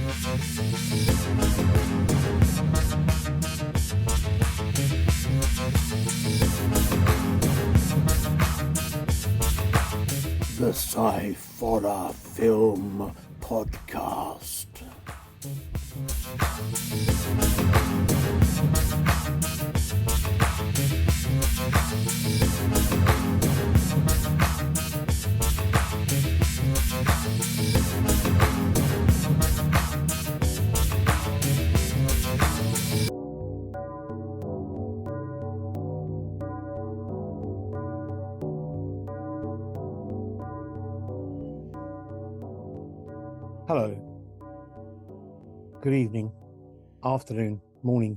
The Sciforror Film Podcast. Hello, good evening, afternoon, morning,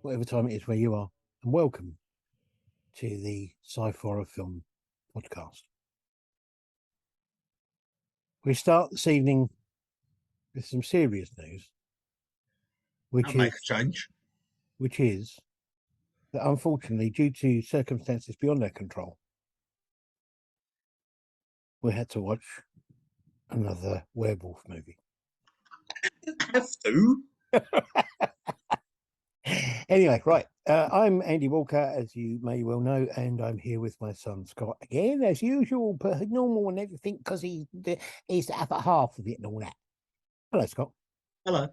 whatever time it is where you are, and welcome to the Sciforror Film Podcast. We start this evening with some serious news, which is that unfortunately, due to circumstances beyond our control, we had to watch another werewolf movie. Have to. Anyway, right. I'm Andy Walker, as you may well know, and I'm here with my son Scott again, as usual, but normal and everything, because he's the other half of it and all that. Hello, Scott. Hello.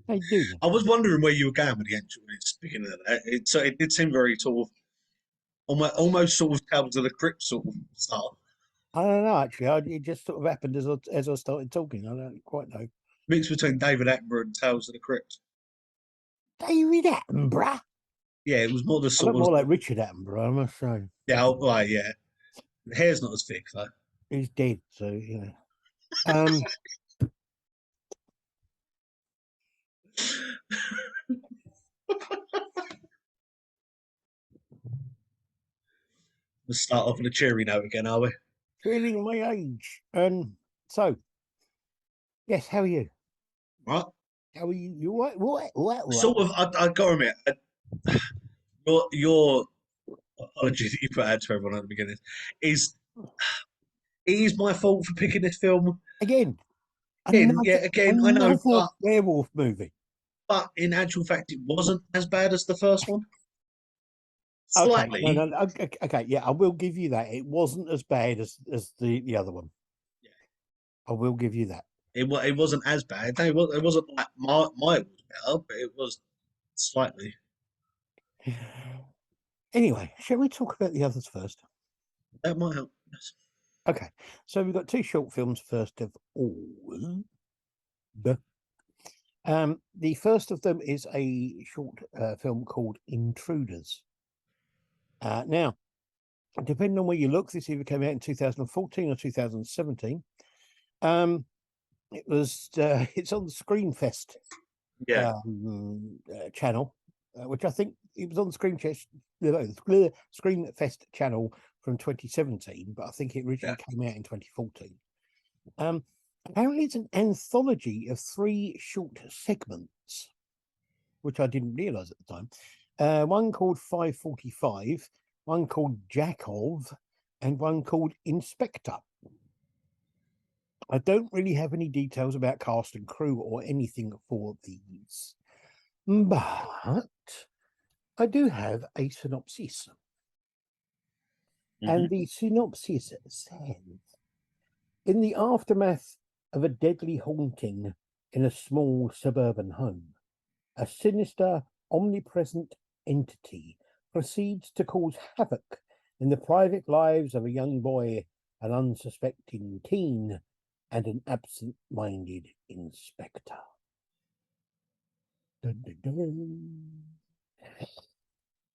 How you doing? I was wondering where you were going with the entry when it's speaking of that. It did seem very sort of almost sort of Tales of the Crypt sort of style. I don't know, actually. It just sort of happened as I started talking. I don't quite know. Mix between David Attenborough and Tales of the Crypt. David Attenborough? Yeah, it was more the sort of... more like Richard Attenborough, I must say. Yeah, right, yeah. The hair's not as thick, though. He's dead, so, you know. Let's start off on a cheery note again, are we? Feeling my age. So, yes, how are you? Right. How are you? You what? Sort of, I got to admit, your apology that you put out to everyone at the beginning is my fault for picking this film. Again, I know, but werewolf movie. But in actual fact, it wasn't as bad as the first one. Slightly. Okay, yeah, I will give you that. It wasn't as bad as the other one. Yeah. I will give you that. It wasn't as bad. No, it wasn't like mine was better, but it was slightly. Anyway, shall we talk about the others first? That might help. Yes. Okay, so we've got two short films first of all. The first of them is a short film called Intruders. Now, depending on where you look, this either came out in 2014 or 2017. It's on the Screenfest channel, which I think it was on the Screenfest channel from 2017, but I think it originally came out in 2014. Apparently, it's an anthology of 3 short segments, which I didn't realise at the time. One called 545, one called Jakov, and one called Inspector. I don't really have any details about cast and crew or anything for these, but I do have a synopsis. Mm-hmm. And the synopsis says, in the aftermath of a deadly haunting in a small suburban home, a sinister, omnipresent entity proceeds to cause havoc in the private lives of a young boy, an unsuspecting teen, and an absent-minded inspector. Dun, dun, dun.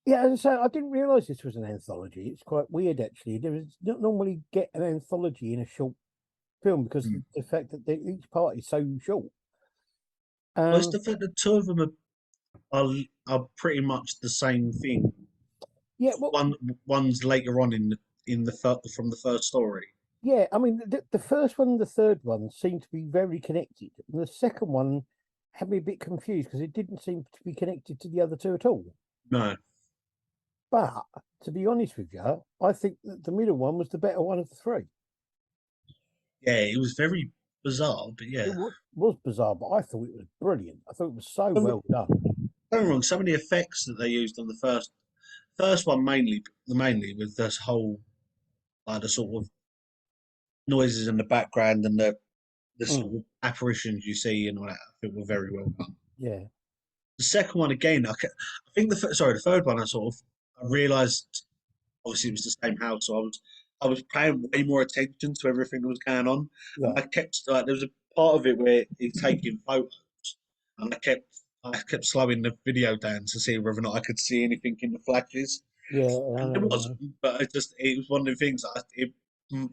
Yeah, so I didn't realise this was an anthology. It's quite weird, actually. There is not normally get an anthology in a short film because of the fact that each part is so short. Well, it's the fact that 2 of them are pretty much the same thing. Yeah, one's later on from the first story. Yeah, I mean the first one and the third one seem to be very connected, and the second one had me a bit confused because it didn't seem to be connected to the other 2 at all. No. But to be honest with you, I think that the middle one was the better one of the 3. Yeah, it was very bizarre, but yeah. It was bizarre, but I thought it was brilliant. I thought it was so Don't well done. get me wrong. Some of the effects that they used on the first one mainly with this whole like the sort of noises in the background and the Mm, sort of apparitions you see and all that. I think were very well done. yeah, The second one again, I think the third one, I realised obviously it was the same house, so I was paying way more attention to everything that was going on, yeah, and I kept like there was a part of it where he's taking photos, and I kept slowing the video down to see whether or not I could see anything in the flashes, yeah. I and know there what you wasn't. mean. But it was one of the things it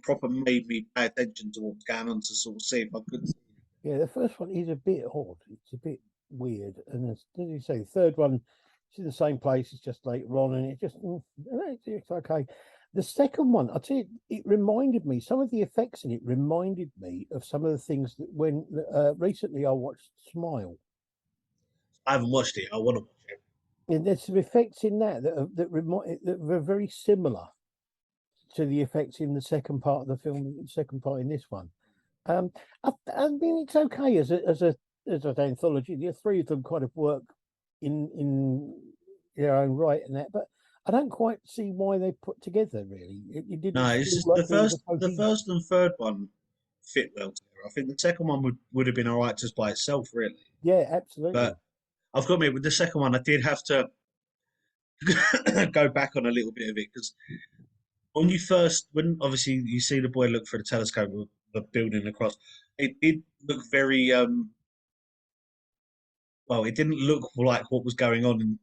proper made me pay attention to what was going on to sort of see if I could see. Yeah, the first one is a bit odd. It's a bit weird, and as you say, the third one, it's in the same place. It's just later on, and it just it's okay. The second one, I tell you, it reminded me. Some of the effects in it reminded me of some of the things that when recently I watched Smile, I haven't watched it. I want to watch it. and there's some effects in that were very similar to the effects in the second part of the film, the second part in this one. Um, I mean, it's okay as an anthology. The three of them kind of work in their own right and that, but I don't quite see why they put together. Really, it didn't No, it's feel just like there was a the cohesive. first and third one fit well together. I think the second one would have been all right just by itself, really. Yeah, absolutely. But I've got to admit, with the second one, I did have to go back on a little bit of it because when obviously you see the boy look through the telescope with the building across, it did look very well. It didn't look like what was going on, and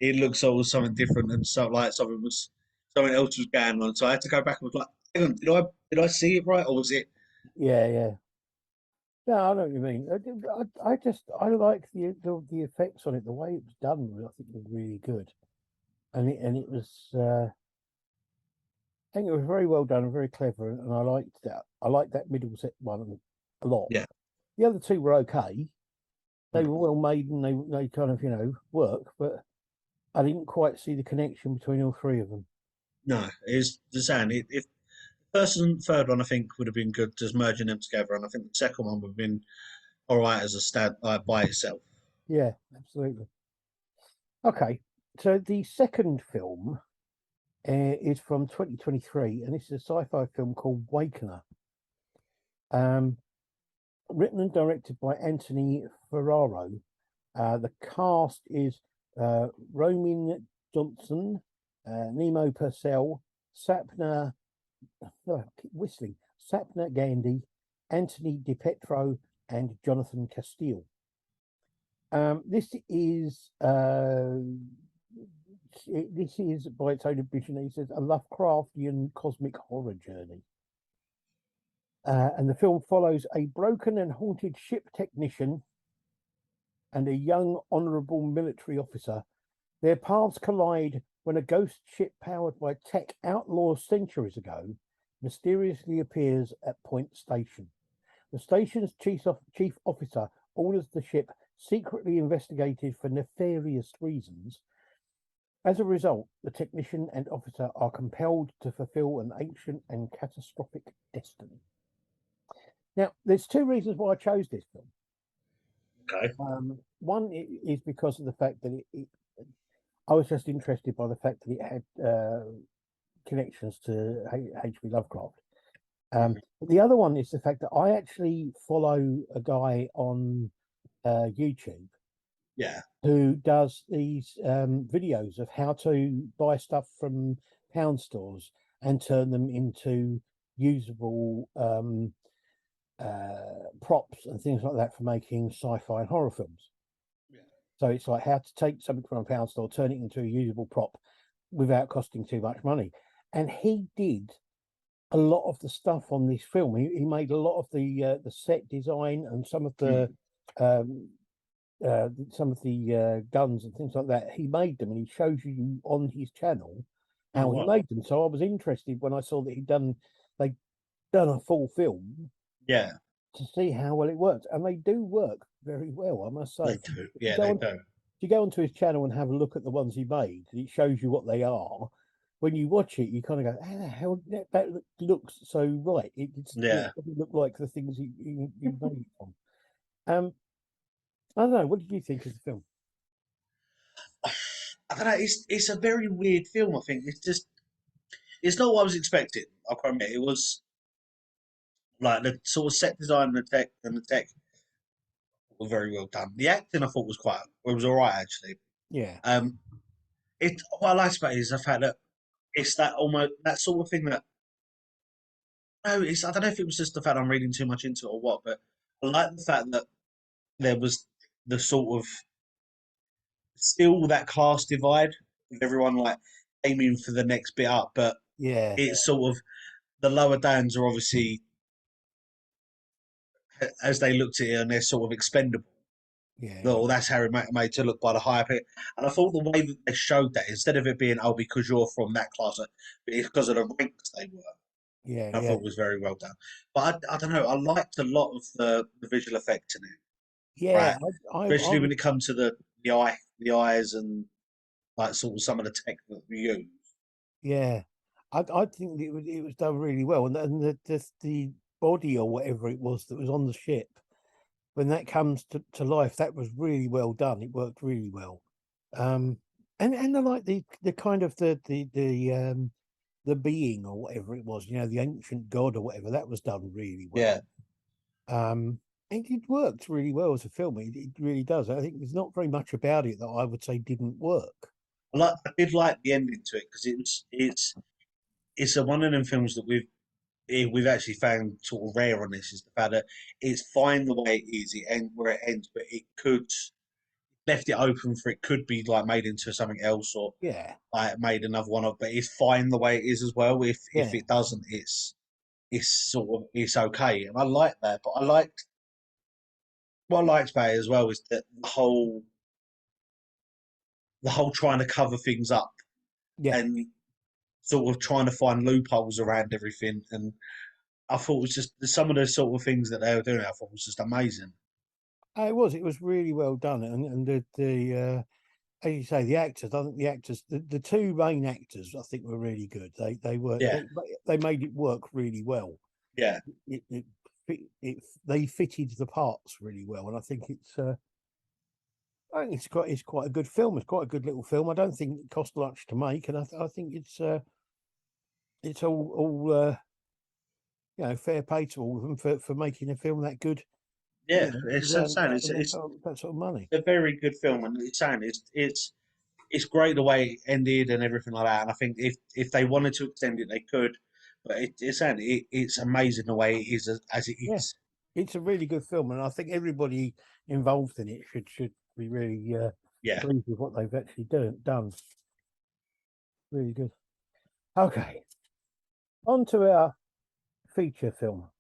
it looked sort of something different and so like something else was going on. So I had to go back and was like, hang on, did I see it right or was it? Yeah, yeah. No, I know what you mean. I like the effects on it. The way it was done, I think, was really good, and it was. I think it was very well done and very clever, and I liked that. I liked that Middlesex one a lot. Yeah. The other two were okay. They Mm. were well made and they kind of work, but I didn't quite see the connection between all three of them. No, it's the same. If first and third one, I think would have been good just merging them together, and I think the second one would have been all right as a stat by itself. Yeah, absolutely. Okay, so the second film is from 2023, and this is a sci-fi film called Wakener. Um, Written and directed by Anthony Ferraro. The cast is Roman Johnson, Nemo Purcell, Sapna, I keep whistling, Sapna Gandhi, Anthony DiPetro, and Jonathan Castile. This is by its own admission, he says, a Lovecraftian cosmic horror journey. And the film follows a broken and haunted ship technician and a young honorable military officer. Their paths collide when a ghost ship powered by tech outlawed centuries ago mysteriously appears at Point Station. The station's chief officer orders the ship secretly investigated for nefarious reasons. As a result, the technician and officer are compelled to fulfill an ancient and catastrophic destiny. Now, there's two reasons why I chose this film. Okay. One is because of the fact that I was just interested by the fact that it had connections to H.P. Lovecraft. The other one is the fact that I actually follow a guy on YouTube Yeah. who does these videos of how to buy stuff from pound stores and turn them into usable props and things like that for making sci-fi and horror films. Yeah. So it's like how to take something from a pound store, turn it into a usable prop without costing too much money. And he did a lot of the stuff on this film. He made a lot of the set design and some of the guns and things like that. He made them, and he shows you on his channel Oh, how he wow. made them. So I was interested when I saw that they'd done a full film Yeah, to see how well it works, and they do work very well, I must they say. do. Yeah, they do. If you go onto his channel and have a look at the ones he made, it shows you what they are. when you watch it, you kind of go, "How the hell that looks so right?" Yeah. It doesn't look like the things you made it from. I don't know. What did you think of the film? I don't know. It's a very weird film. I think it's not what I was expecting. I will admit it was like the sort of set design and the tech were very well done. The acting I thought was all right actually. Yeah, Um, what I liked about it is the fact that it's that almost that sort of thing that no, it's I don't know if it was just the fact I'm reading too much into it or what, but I like the fact that there was the sort of still that class divide with everyone like aiming for the next bit up, but yeah, it's sort of the lower downs are obviously as they looked at it and they're sort of expendable. yeah, Well, that's how it made to look by the higher pick. And I thought the way that they showed that, instead of it being, oh, because you're from that class, but it's because of the ranks they were, yeah, I yeah, thought was very well done. But I don't know, I liked a lot of the visual effects in it, yeah. right? I Especially was, when it comes to the eyes and like sort of some of the tech that we use. yeah. I think it was done really well, and the body or whatever it was that was on the ship when that comes to life, that was really well done. It worked really well. Um, and I like the kind of the being or whatever it was, the ancient god or whatever, that was done really Yeah. well. It worked really well as a film. It really does. I think there's not very much about it that I would say didn't work. I did like the ending to it because it's a one of them films that we've actually found sort of rare on this is the fact that it's fine the way it is, it ends where it ends, but it could left it open for it could be like made into something else or Yeah, like made another one of. But it's fine the way it is as well. If yeah, it doesn't, it's sort of it's okay, and I like that. But I liked what I liked about it as well is that the whole trying to cover things up yeah. and sort of trying to find loopholes around everything. And I thought it was just some of the sort of things that they were doing. I thought was just amazing. It was really well done, and the as you say, the actors. I think the actors, the two main actors, I think were really good. They were Yeah, they made it work really well. yeah, They fitted the parts really well, and I think it's quite a good film. It's quite a good little film. I don't think it cost much to make, and I think it's all fair play to all of them for making a film that good. yeah. It's Around insane. that, that sort of money. A very good film, and it's saying it's great the way it ended and everything like that. And I think if they wanted to extend it, they could. But it's saying it's amazing the way it is as it Yeah, is. it's a really good film, and I think everybody involved in it should be really Yeah. pleased with what they've actually done. Really good. Okay, on to our feature film.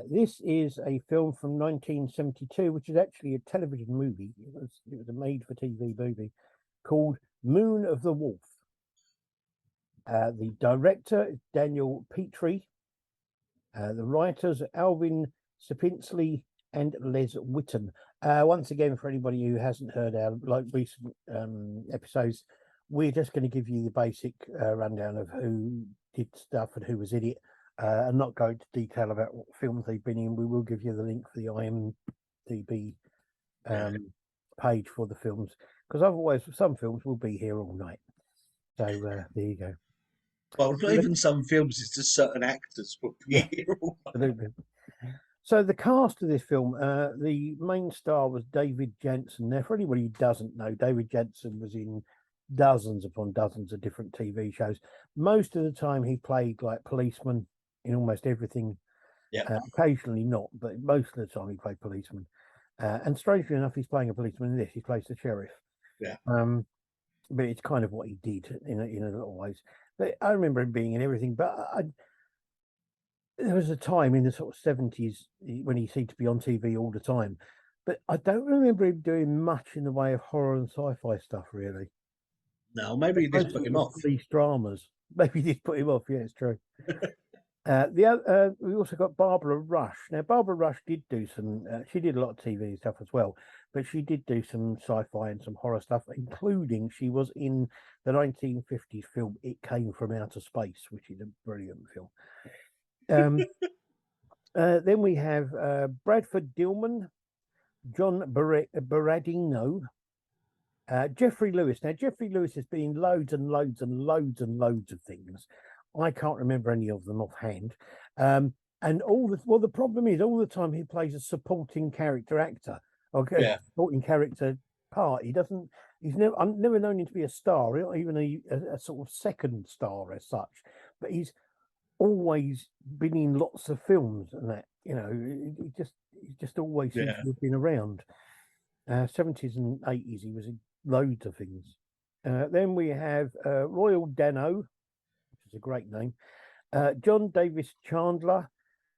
This is a film from 1972, which is actually a television movie. It was a made-for-TV movie called Moon of the Wolf. The director is Daniel Petrie. The writers are Alvin Sapinsley and Les Whitten. Once again, for anybody who hasn't heard our recent episodes, we're just going to give you the basic rundown of who did stuff and who was in it, and not go into detail about what films they've been in. We will give you the link for the IMDb Yeah. page for the films, because otherwise, some films will be here all night. So there you go. Well, not even some films. It's just certain actors will Yeah, be here. absolutely. So the cast of this film, the main star was David Janssen. Now, for anybody who doesn't know, David Janssen was in dozens upon dozens of different TV shows. Most of the time, he played like policeman in almost everything. Yeah. Occasionally not, but most of the time he played policeman. And strangely enough, he's playing a policeman in this. He plays the sheriff. Yeah. But it's kind of what he did in a lot of ways. But I remember him being in everything. But there was a time in the sort of 70s when he seemed to be on TV all the time, but I don't remember him doing much in the way of horror and sci-fi stuff, really. No, maybe you just Most put of it him was off. police dramas. Maybe he did put him off. Yeah, it's true. We also got Barbara Rush. Now, Barbara Rush did do some. She did a lot of TV stuff as well, but she did do some sci-fi and some horror stuff, including she was in the 1950s film It Came from Outer Space, which is a brilliant film. Then we have Bradford Dillman, John Berardino, Jeffrey Lewis. Now, Jeffrey Lewis has been in loads and loads and loads and loads of things. I can't remember any of them offhand. And the problem is all the time he plays a supporting character actor or Yeah, supporting character part. I've never known him to be a star, not even a sort of second star as such, but he's always been in lots of films and that, he just always seems yeah. to have been around. 70s and 80s, he was in loads of things. Then we have Royal Dano, which is a great name, John Davis Chandler,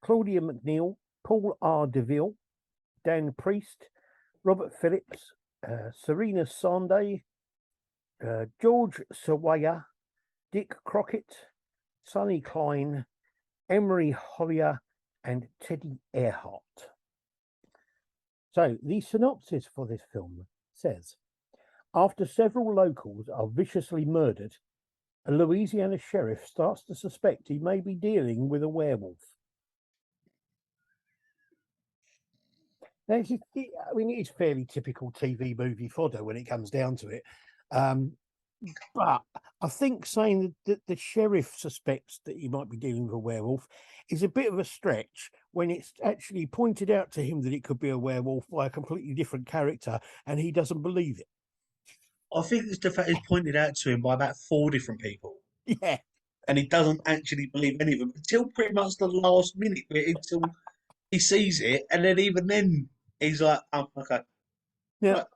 Claudia McNeil, Paul R. DeVille, Dan Priest, Robert Phillips, Serena Sande, George Sawaya, Dick Crockett, Sonny Klein, Emery Hollier, and Teddy Earhart. So the synopsis for this film says, after several locals are viciously murdered, a Louisiana sheriff starts to suspect he may be dealing with a werewolf. Now, it's fairly typical TV movie fodder when it comes down to it. But I think saying that the sheriff suspects that he might be dealing with a werewolf is a bit of a stretch when it's actually pointed out to him that it could be a werewolf by a completely different character and he doesn't believe it. I think it's the fact it's pointed out to him by about four different people, Yeah. and he doesn't actually believe any of them until pretty much the last minute, until he sees it, and then even then he's like, "Oh, okay." Now,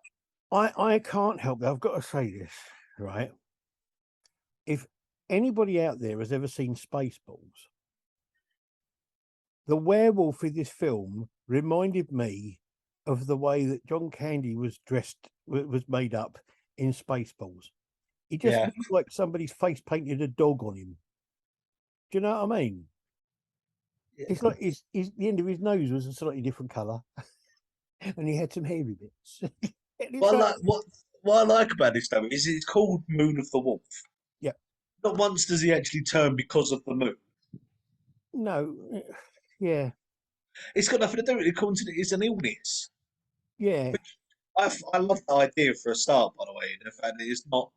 Right. I can't help it. I've got to say this, right? If anybody out there has ever seen Spaceballs, the werewolf in this film reminded me of the way that John Candy was made up in Spaceballs. He just Yeah. looked like somebody's face painted a dog on him. Do you know what I mean? It's like the end of his nose was a slightly different colour, and he had some hairy bits. And it's What I like, like, what I like about this though is it's called Moon of the Wolf. yeah, Not once does he actually turn because of the moon. no, yeah, It's got nothing to do with it. It's an illness. yeah, I love the idea for a start, by the way. The fact that it's not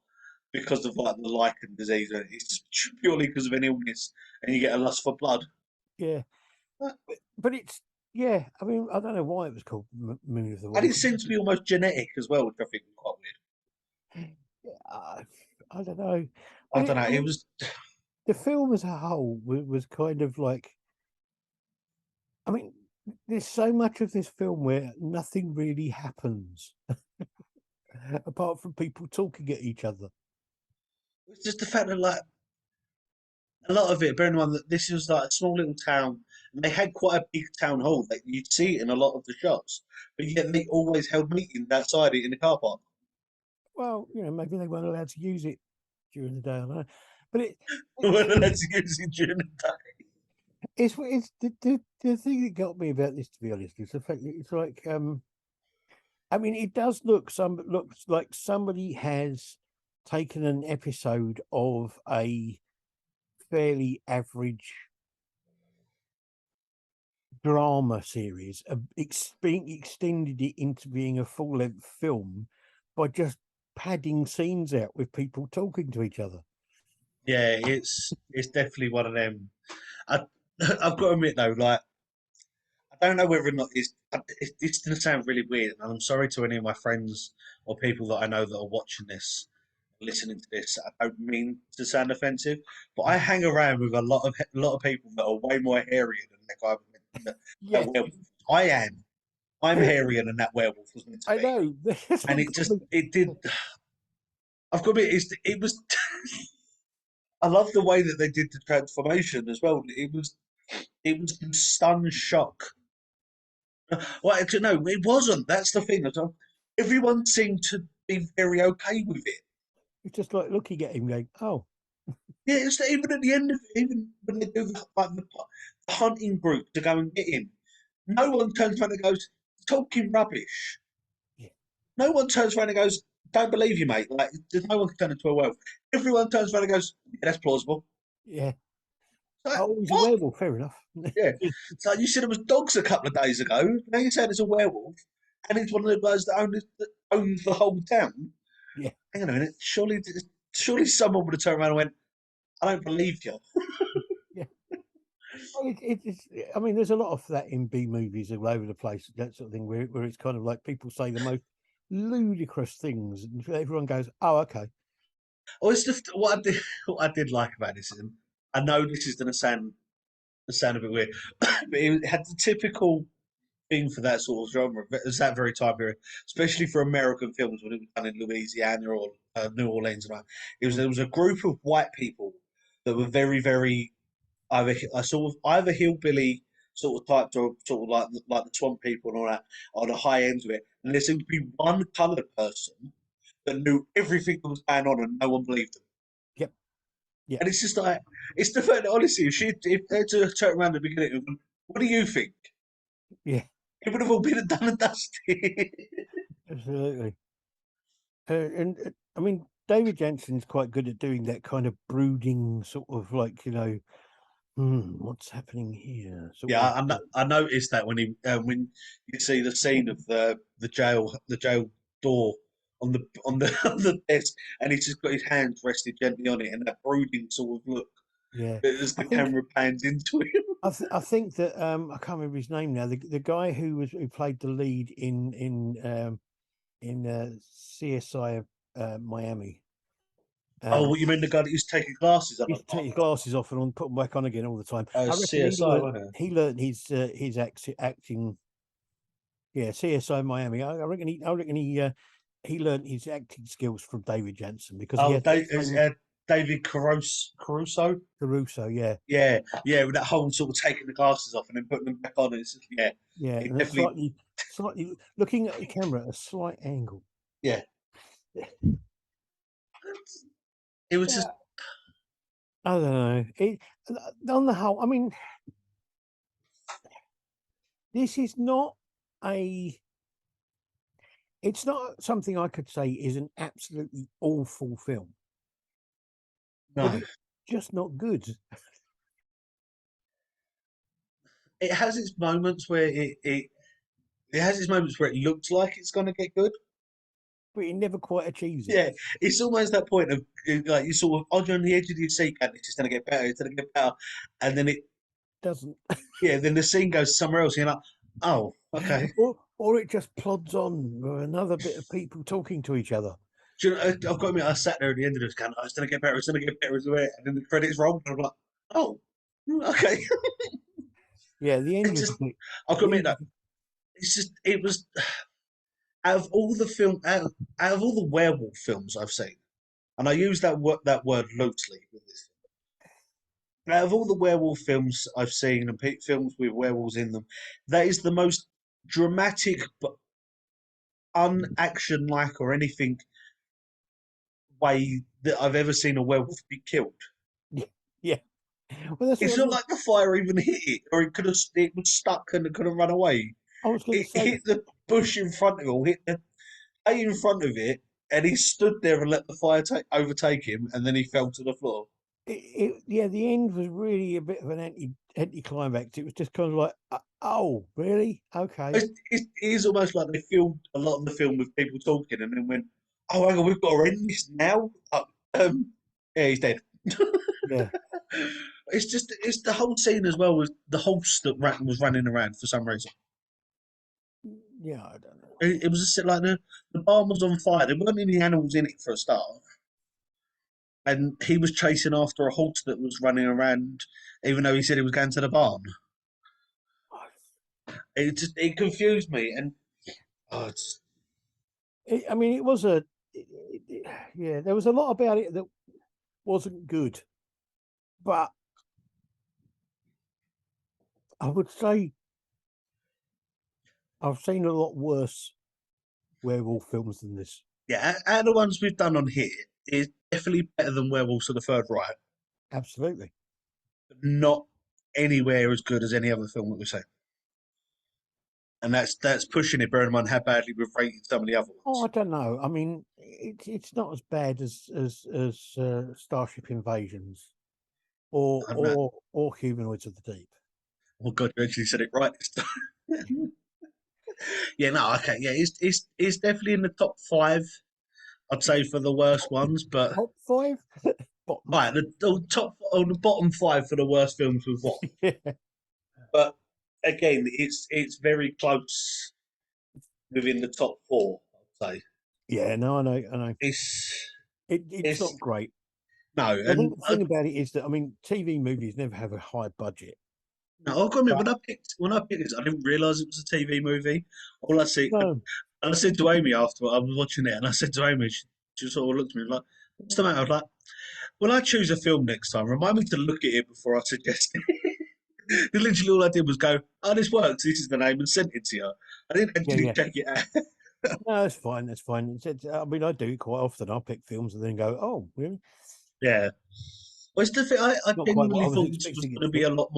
because of like the lichen disease, it's just purely because of an illness, and you get a lust for blood. yeah. But it's, yeah. I mean, I don't know why it was called Moon of the And Wolf. it seems to be almost genetic as well, which I think is quite weird. I, I don't know, I but don't know. I It mean, was the film as a whole was kind of like, I mean, there's so much of this film where nothing really happens apart from people talking at each other. it's just the fact that like a lot of it. Bearing in mind that this was like a small little town, and they had quite a big town hall. That you'd see it in a lot of the shots, but yet they always held meetings outside it in the car park. Well, maybe they weren't allowed to use it during the day. I don't know, but Whether that's using during the day. it's the thing that got me about this, to be honest, is the fact that it's like, I mean, it does looks like somebody has taken an episode of a fairly average drama series, being extended it into being a full length film by just padding scenes out with people talking to each other. Yeah, it's definitely one of them. I I've got to admit though, like I don't know whether or not it's going to sound really weird, and I'm sorry to any of my friends or people that I know that are watching this, listening to this. I don't mean to sound offensive, but I hang around with a lot of people that are way more hairier than that guy that Yes, werewolf. I am. I'm hairier than that werewolf was meant to I be, know. That's and what got me. it did. I've got to admit, it was. I love the way that they did the transformation as well. It was in stun shock. Well, actually, no, it wasn't. That's the thing. Everyone seemed to be very okay with it. It's just like looking at him, going, "Oh, Yeah, it's even at the end of it, even when they do the hunting group to go and get him, no one turns around and goes talking rubbish. No one turns around and goes, "Don't believe you, mate." Like, there's no one can turn into a werewolf. Everyone turns around and goes, "Yeah, that's plausible." Yeah. Like, Oh, he's a what? werewolf. Fair enough. Yeah. So you said it was dogs a couple of days ago. Now you're saying it's a werewolf, and it's one of the guys that owns the whole town. Yeah. Hang on a minute. Surely someone would have turned around and went, "I don't believe you." Yeah. Well, it's. I mean, there's a lot of that in B movies all over the place. That sort of thing, where it's kind of like people say the most ludicrous things, and everyone goes, "Oh, okay." Or it's just what I did like about this, and I know this is going to sound a bit weird, but it had the typical thing for that sort of genre. It was that very time period, especially for American films when it was done in Louisiana or New Orleans. And all. Mm, There was a group of white people that were very very either a sort of either hillbilly sort of types or sort of like the swamp people and all that on the high end of it, and there seemed to be one coloured person that knew everything that was going on and no one believed them. yep. Yeah. And it's just like it's the fact that honestly, if they had to turn around at the beginning and go, what do you think? Yeah. It would have all been done and dusted. Absolutely. I mean, David Jensen's quite good at doing that kind of brooding sort of like, what's happening here? Sort Yeah, of. I noticed that when you see the scene of the jail door on the on the desk, and he's just got his hands rested gently on it, and that brooding sort of look Yeah. as I the think camera pans into him. I think that I can't remember his name now. The guy who played the lead in CSI Miami. Oh, Um, what you mean the guy that used to take his glasses he on? used to take his glasses off and put them back on again all the time. I reckon CSI, wasn't it? he learned his acting. Yeah, CSI Miami. I reckon he learned his acting skills from David Jensen because he Oh, had that same David Caruso. Caruso. Yeah, Yeah, yeah, with that whole sort of taking the glasses off and then putting them back on. It's just, yeah, yeah, it and it's definitely, slightly looking at the camera at a slight angle. yeah. It was just Yeah, I don't know. On the whole, I mean, this is not a. It's not something I could say is an absolutely awful film, but no. it's just not good. It has its moments where it has its moments where it looks like it's going to get good. But it never quite achieves it. Yeah, it's almost that point of like you sort of on the edge of your seat, and it's just going to get better, it's going to get better, and then Doesn't. then the scene goes somewhere else. And you're like, oh, okay. Or it just plods on with another bit of people talking to each other. Do you know, I've got to admit, I sat there at the end of this, going, oh, it's going to get better, it's going to get better, and then the credits rolled, and I'm like, oh, okay. Yeah, the end It was just, a bit. I've got to The admit end that was, it's just, it was out of all the out of all the werewolf films I've seen, and I use that word loosely with this. Out of all the werewolf films I've seen and films with werewolves in them, that is the most dramatic but unaction like or anything way that I've ever seen a werewolf be killed. yeah. Well, that's It's what not like the fire even hit it, or it was stuck and it could have run away. I was going to It say. hit the bush in front of it, or hit the hay in front of it, and he stood there and let the fire overtake him, and then he fell to the floor. Yeah, the end was really a bit of an anti climax. It was just kind of like, oh, really? Okay. It is almost like they filmed a lot of the film with people talking, and then went, "Oh, hang on, we've got to end this now." Yeah, he's dead. Yeah. It's the whole scene as well as the horse that was running around for some reason. Yeah, I don't know. It was just like the barn was on fire. There weren't any animals in it for a start, and he was chasing after a horse that was running around, even though he said he was going to the barn. It confused me, and oh, I mean, it was a. Yeah, there was a lot about it that wasn't good, but I would say I've seen a lot worse werewolf films than this. yeah. Out of the ones we've done on here, is definitely better than Werewolves of the Third Reich. Absolutely. But not anywhere as good as any other film that we've seen. and that's pushing it. Bearing in mind how badly we've rated some of the other Oh, I ones. don't know. I mean, it's not as bad as Starship Invasions I don't know. or Humanoids of the Deep. Oh God, you actually said it right this time. Yeah, no, okay, yeah, it's definitely in the top five. I'd say for the worst ones, but Top five, bottom. right, the top on the bottom five for the worst films we've watched. Yeah, But again, it's very close within the top four. I'd say yeah. No, I know, I know. it's It's it's not great. no, I think and the thing about it is that I mean, TV movies never have a high budget, no, I've got to admit, but when I picked this, I didn't realise it was a TV movie. All I see, no, and I said to Amy after I was watching it, and I said to Amy, she sort of looked at me like, "What's the matter?" I was like, "When I choose a film next time, remind me to look at it before I suggest it." Literally, all I did was go, "Oh, this works. This is the name," and sent it to you. I didn't yeah, actually yeah. check it out. No, that's fine. That's fine. I mean, I do it quite often. I pick films and then go, "Oh, really? Yeah. Well, it's the thing. I Not quite what genuinely I was thought this was expecting it going to to be be." a lot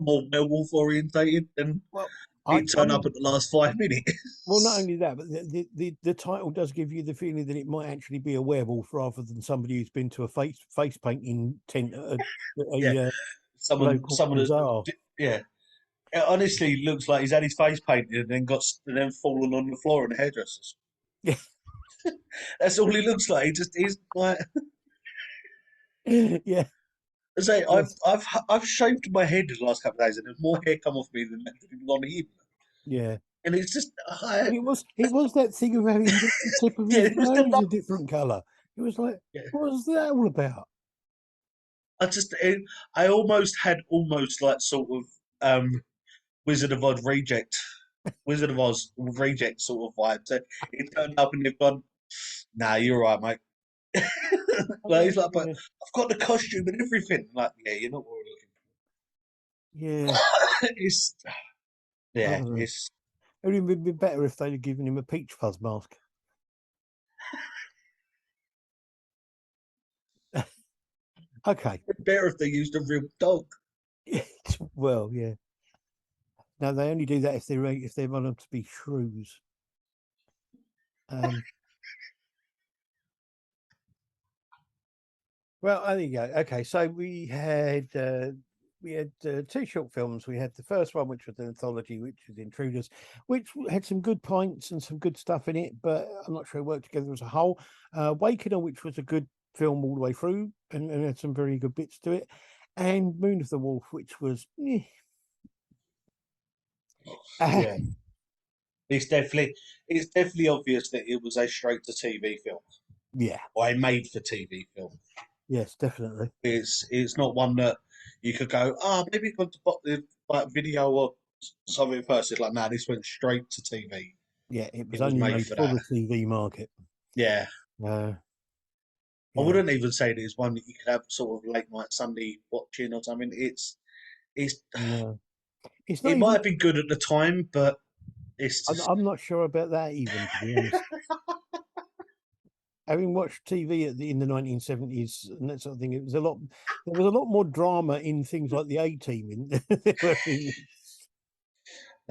more werewolf orientated than Well, it I turned up mean, at the last 5 minutes. well, not only that, but the title does give you the feeling that it might actually be a werewolf rather than somebody who's been to a face painting tent at Yeah, a local someone has, bazaar. yeah. It honestly looks like he's had his face painted and then and then fallen on the floor in the hairdressers. Yeah, That's all he looks like. He's like, yeah, I say, yes, I've shaved my head the last couple of days and there's more hair come off me than on him. yeah. And it's just, And it was that thing of having the tip of yeah, his it was the nose a love. different colour. It was like, Yeah. what was that all about? I just, it, I almost had almost like sort of um, Wizard of Oz reject, Wizard of Oz reject sort of vibe. So it turned up and they've gone, nah, you're right, mate. Like, he's like, but Yeah, I've got the costume and everything. Like, yeah, you're not what we're yeah. looking for. It's, I yeah, don't know. it's It would have been better if they'd have given him a peach fuzz mask. Okay. better if they used a real dog. Well, yeah. No, they only do that if they want them to be shrews. Um, well, there you go. Okay, so we had two short films. We had the first one, which was an anthology, which was Intruders, which had some good points and some good stuff in it, but I'm not sure it worked together as a whole. Wakener, which was a good film all the way through and had some very good bits to it, and Moon of the Wolf, which was Yeah, it's definitely obvious that it was a straight to TV film yeah, or a made for TV film. yes, definitely. It's not one that you could go, maybe it got to the like video or something first. It's like, no, this went straight to TV. Yeah, it was It was only made made for for that. the TV market. Yeah, Uh, I yeah, wouldn't even say that it's one that you could have sort of late night Sunday watching or something. It's no, it's not it might even. have been good at the time, but it's just I'm not sure about that even, to be honest. Having watched TV in the 1970s and that sort of thing, it was a lot. There was a lot more drama in things like the A Team. you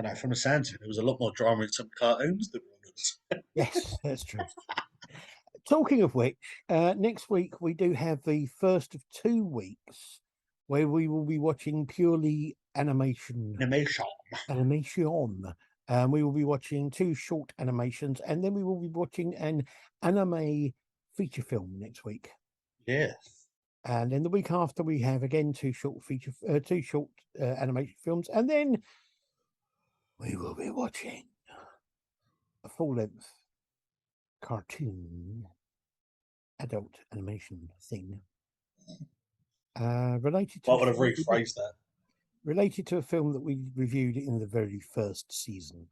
know from the sounds of it, there was a lot more drama in some cartoons that were on it. Yes, that's true. Talking of which, next week we do have the first of 2 weeks where we will be watching purely Animation. animation. We will be watching two short animations, and then we will be watching an anime feature film next week. Yeah. And then the week after, we have again two short animation films, and then we will be watching a full-length cartoon adult animation thing related to I a would have film rephrased that. related to a film that we reviewed in the very first season.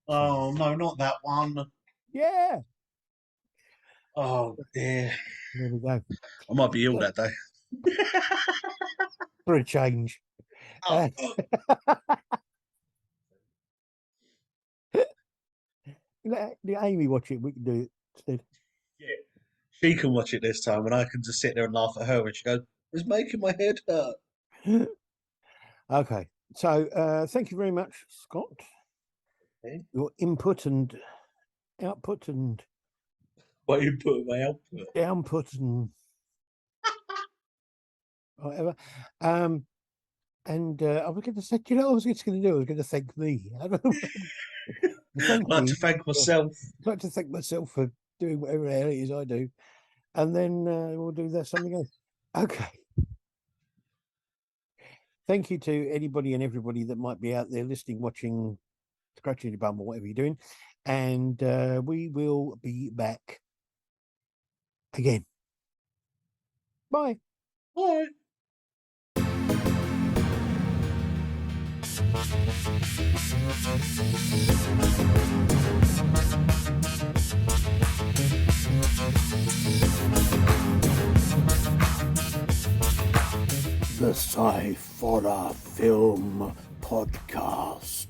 So Oh no, not that one. yeah, Oh dear. there we go. I might be ill So, that day. for a change. Oh, Uh, let Amy watch it. We can do it instead. yeah. She can watch it this time, and I can just sit there and laugh at her when she goes, "It's making my head hurt." Okay. So thank you very much, Scott. Okay. Your input and output and What input and my output? downput and whatever. And I was going to say, do you know what I was just going to do? I was going to thank me. I don't know. Thank I'd like me. to thank myself. I'd like to thank myself for doing whatever the hell it is I do. And then we'll do that something else. Okay. Thank you to anybody and everybody that might be out there listening, watching, scratching your bum or whatever you're doing. And we will be back again. Bye. Bye. The Sciforror Film Podcast.